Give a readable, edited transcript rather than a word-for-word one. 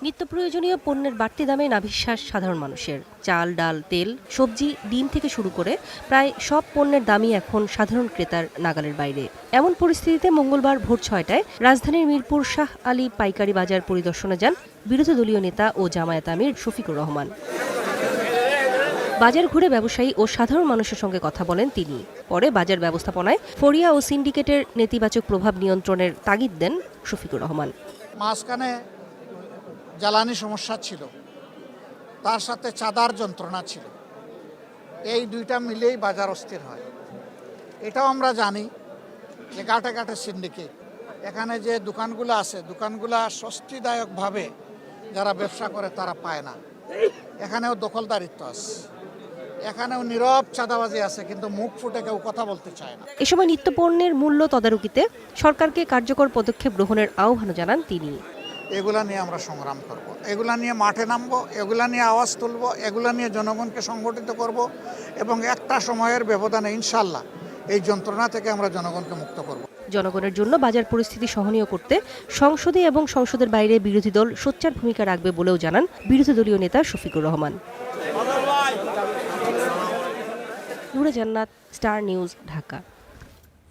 নিত্য প্রয়োজনীয় পণ্যের বাড়তি দামে নাভিশ্বাস সাধারণ মানুষের। চাল, ডাল, তেল, সবজি, ডিম থেকে শুরু করে প্রায় সব পণ্যের দামই এখন সাধারণ ক্রেতার নাগালের বাইরে। এমন পরিস্থিতিতে মঙ্গলবার ভোর ৬টায় রাজধানীর মিরপুর শাহ আলী পাইকারি বাজার পরিদর্শনে যান বিরোধী দলীয় নেতা ও জামায়াত আমির শফিকুর রহমান। বাজার ঘুরে ব্যবসায়ী ও সাধারণ মানুষের সঙ্গে কথা বলেন তিনি। পরে বাজার ব্যবস্থাপনায় ফড়িয়া ও সিন্ডিকেটের নেতিবাচক প্রভাব নিয়ন্ত্রণের তাগিদ দেন শফিকুর রহমান। মাঝখানে জ্বালানি সমস্যা ছিল, তার সাথে চাঁদার যন্ত্রণা ছিল, এই দুইটা মিলেই বাজার অস্থির হয়। এটাও আমরা জানি যে ঘাটে ঘাটে সিন্ডিকেট, এখানে যে দোকানগুলো আছে দোকানগুলো স্বস্তিদায়কভাবে যারা ব্যবসা করে তারা পায় না। এখানেও দখলদারিত্ব আছে, এখানেও নীরব চাঁদাবাজি আছে, কিন্তু মুখ ফুটে কেউ কথা বলতে চায় না। এ সময় নিত্যপণ্যের মূল্য তদারকিতে সরকারকে কার্যকর পদক্ষেপ গ্রহণের আহ্বান জানান তিনি। এগুলা নিয়ে আমরা সংগ্রাম করব, এগুলা নিয়ে মাঠে নামবো, এগুলা নিয়ে আওয়াজ তুলব, এগুলা নিয়ে জনগণকে সংগঠিত করব এবং একটা সময়ের ব্যবধানে ইনশাল্লাহ এই যন্ত্রণা থেকে আমরা জনগণকে মুক্ত করব। জনগণের জন্য বাজার পরিস্থিতি সহনীয় করতে সংসদে এবং সংসদের বাইরে বিরোধী দল সোচ্চার ভূমিকা রাখবে বলেও জানান বিরোধী দলীয় নেতা শফিকুর রহমান। নূরে জান্নাত, স্টার নিউজ, ঢাকা।